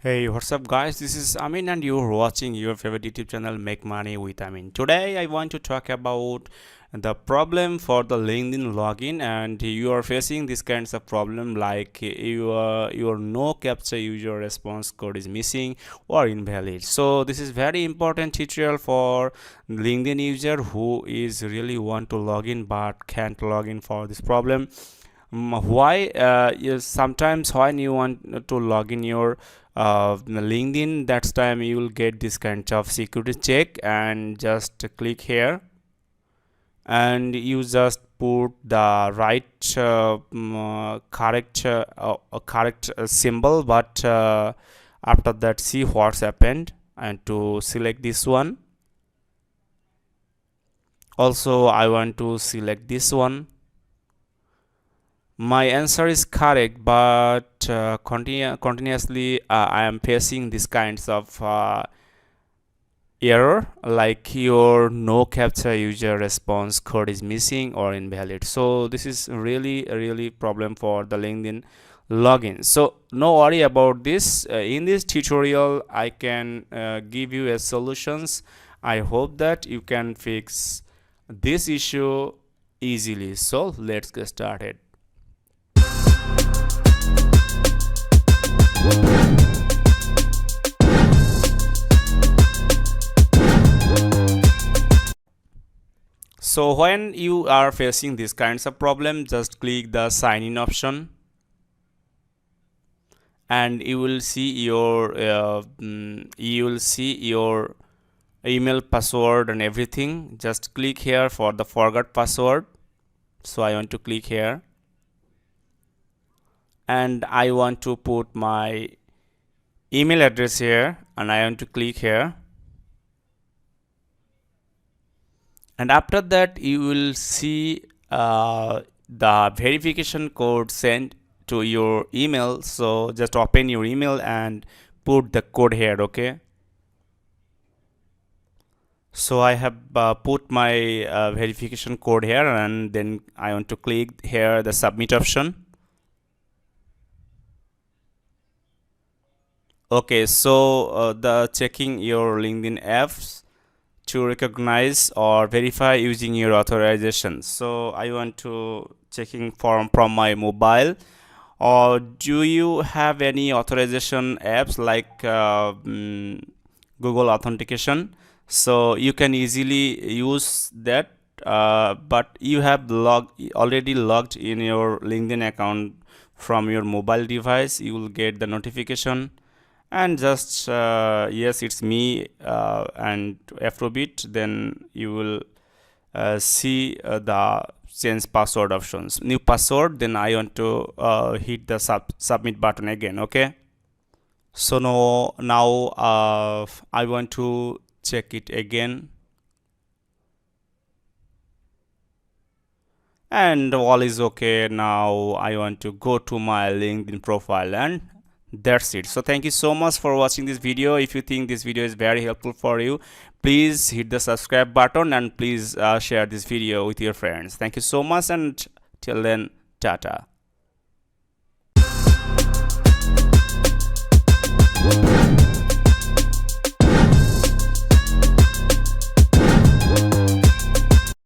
Hey, what's up, guys? This is Amin, and you're watching your favorite YouTube channel, Make Money with Amin. Today, I want to talk about the problem for the LinkedIn login, and you are facing this kinds of problem like your no captcha user response code is missing or invalid. So this is very important tutorial for LinkedIn user who is really want to log in but can't log in for this problem. Why sometimes when you want to log in your LinkedIn, that's time you will get this kind of security check, and just click here and you just put the right correct symbol, but after that see what's happened, and to select this one. Also I want to select this one. My answer is correct, but continuously I am facing these kinds of error, like your no captcha user response code is missing or invalid. So this is really problem for the LinkedIn login. So no worry about this. In this tutorial I can give you a solutions. I hope that you can fix this issue easily. So let's get started. So when you are facing this kinds of problem, just click the sign in option, and you will see your email password and everything. Just click here for the forgot password. So I want to click here, and I want to put my email address here, and I want to click here. And after that you will see the verification code sent to your email. So just open your email and put the code here. Okay, so I have put my verification code here, and then I want to click here the submit option. Okay, so the checking your LinkedIn apps to recognize or verify using your authorization. So I want to checking from my mobile. Or do you have any authorization apps like Google authentication? So you can easily use that, but you have already logged in your LinkedIn account from your mobile device. You will get the notification, and just yes, it's me, and afrobeat, then you will see the change password options, new password. Then I want to hit the submit button again. Okay, so now I want to check it again, and all is okay. Now I want to go to my LinkedIn profile, and that's it. So thank you so much for watching this video. If you think this video is very helpful for you, please hit the subscribe button, and please share this video with your friends. Thank you so much, and till then, tata.